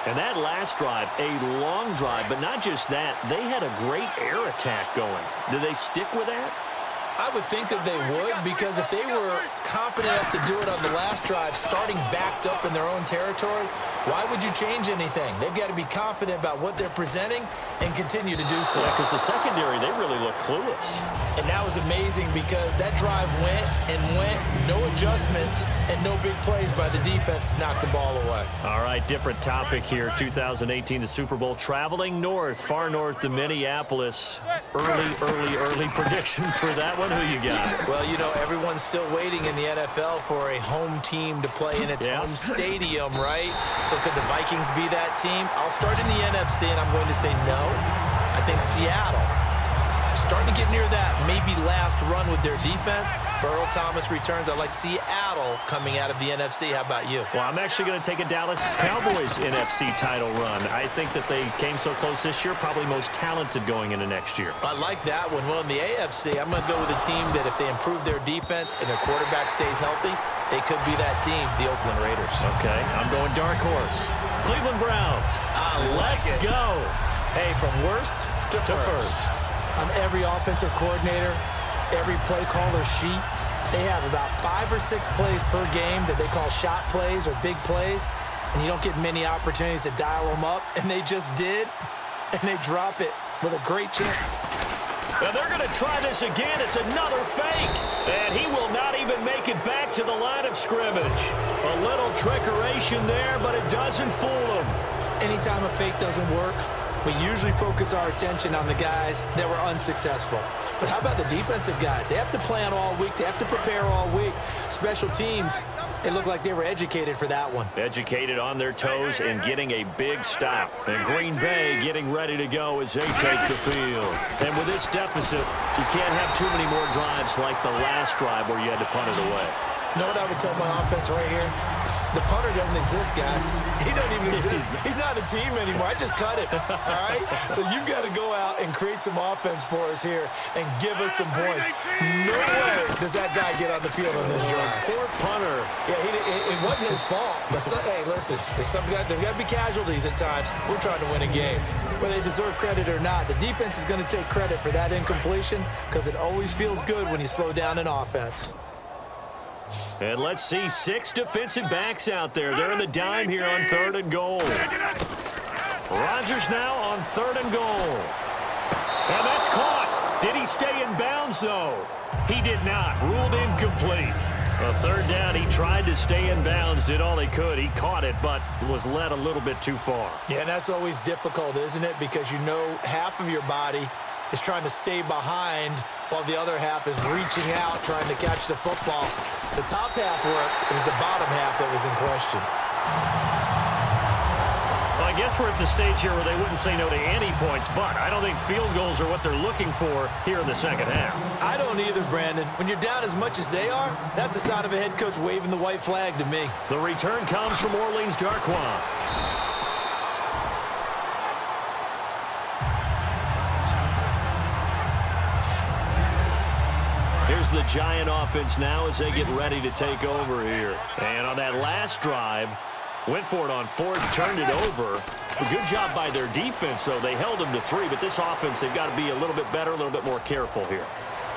And that last drive, a long drive, but not just that. They had a great air attack going. Do they stick with that? I would think that they would, because if they were confident enough to do it on the last drive, starting backed up in their own territory, why would you change anything? They've got to be confident about what they're presenting and continue to do so. Yeah, because the secondary, they really look clueless. And that was amazing because that drive went and went, no adjustments, and no big plays by the defense to knock the ball away. All right, different topic here. 2018, the Super Bowl, traveling north, far north to Minneapolis. Early predictions for that one. Who you got? Well, you know, everyone's still waiting in the NFL for a home team to play in its home stadium, right? So could the Vikings be that team? I'll start in the NFC, and I'm going to say no. I think Seattle, starting to get near that maybe last run with their defense. Earl Thomas returns. I like Seattle coming out of the NFC. How about you? Well, I'm actually going to take a Dallas Cowboys NFC title run. I think that they came so close this year, probably most talented going into next year. I like that one. Well, in the AFC, I'm going to go with a team that if they improve their defense and their quarterback stays healthy, they could be that team, the Oakland Raiders. Okay, I'm going dark horse. Cleveland Browns. Let's go. Hey, from worst to first. On every offensive coordinator, every play caller sheet, they have about 5 or 6 plays per game that they call shot plays or big plays, and you don't get many opportunities to dial them up, and they just did, and they drop it with a great chance. And they're going to try this again. It's another fake, and he will not even make it back to the line of scrimmage. A little trickeration there, but it doesn't fool him. Anytime a fake doesn't work, we usually focus our attention on the guys that were unsuccessful. But how about the defensive guys? They have to plan all week. They have to prepare all week. Special teams, they look like they were educated for that one. Educated on their toes and getting a big stop. And Green Bay getting ready to go as they take the field. And with this deficit, you can't have too many more drives like the last drive where you had to punt it away. You know what I would tell my offense right here? The punter doesn't exist, guys. He doesn't even exist. He's not a team anymore. I just cut it, all right? So you've got to go out and create some offense for us here and give us some points. No way does that guy get on the field on this drive. Poor punter. Yeah, it wasn't his fault. But hey, listen, there's got to be casualties at times. We're trying to win a game. Whether they deserve credit or not, the defense is going to take credit for that incompletion because it always feels good when you slow down an offense. And let's see, 6 defensive backs out there. They're in the dime here on 3rd and goal. Rodgers now on 3rd and goal. And that's caught. Did he stay in bounds, though? He did not. Ruled incomplete. A 3rd down, he tried to stay in bounds, did all he could. He caught it, but was led a little bit too far. Yeah, and that's always difficult, isn't it? Because you know half of your body is trying to stay behind while the other half is reaching out, trying to catch the football. The top half worked. It was the bottom half that was in question. Well, I guess we're at the stage here where they wouldn't say no to any points, but I don't think field goals are what they're looking for here in the second half. I don't either, Brandon. When you're down as much as they are, that's the sign of a head coach waving the white flag to me. The return comes from Orleans Darkwa. Here's the Giant offense now as they get ready to take over here. And on that last drive, went for it on 4th, turned it over. A good job by their defense, though. They held them to 3, but this offense, they've got to be a little bit better, a little bit more careful here.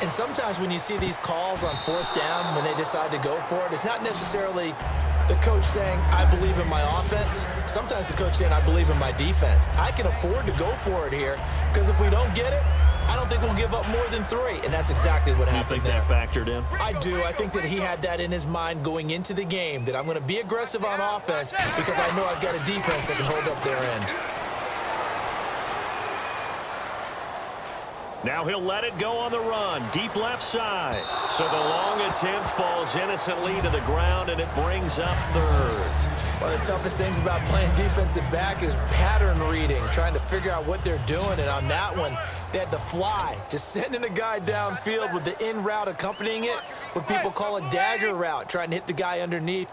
And sometimes when you see these calls on 4th down, when they decide to go for it, it's not necessarily the coach saying, I believe in my offense. Sometimes the coach saying, I believe in my defense. I can afford to go for it here because if we don't get it, I don't think we'll give up more than 3, and that's exactly what happened there. You think that factored in? I do. I think that he had that in his mind going into the game, that I'm going to be aggressive on offense because I know I've got a defense that can hold up their end. Now he'll let it go on the run, deep left side. So the long attempt falls innocently to the ground, and it brings up 3rd. One of the toughest things about playing defensive back is pattern reading, trying to figure out what they're doing. And on that one, they had the fly, just sending a guy downfield with the in route accompanying it, what people call a dagger route, trying to hit the guy underneath.